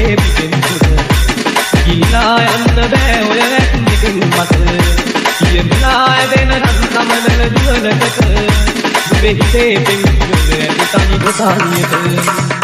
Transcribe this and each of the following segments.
දෝතේ පිටෙන්තුර ගිලා යන්න බෑ ඔය ඇත්තිකින් මට කියමලා දෙන රන් සමනල දුවලකට දුවේ හිතේ පිටුර ඇති තනි ගොතානියට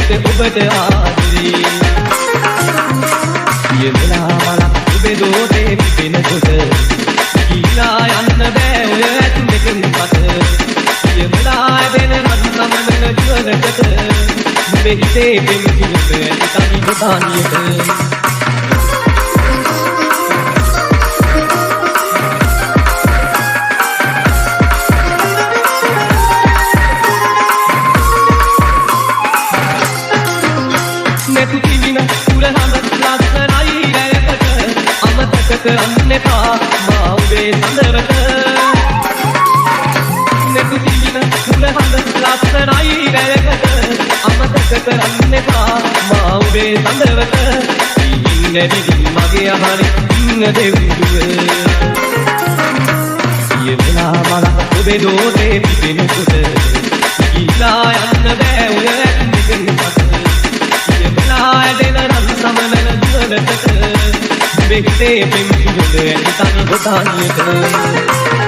හිත ඔබට ආදරේ කියමලා මලක් ඔබේ දෝතේ පිපෙනකොට ගිලා යන්න බෑ ඔය ඇතුලෙකින් මට කියමලා දෙන රන් සමනල ජීවනකට ඔබේ හිතේ පෙම්කිරුත ඇති තනි ගොතානියට කරන්න එපා මා ඔබේ සඳරට නෙතු දින මුල හඳ ලස්සනයි රැයකට අමතක කරන්න එපා මා ඔබේ සඳරට ඉන්න දිවි මගේ අහරේ ඉන්න දෙවිදුව කියමලා මලක් ඔබේ දෝතේ පිපෙනකොට ගිලා යන්න බෑ ඔය ඇත්තිකින් මට කියමලා දෙන රන් සමනල දුවලකට Big day, baby, you're the only time you're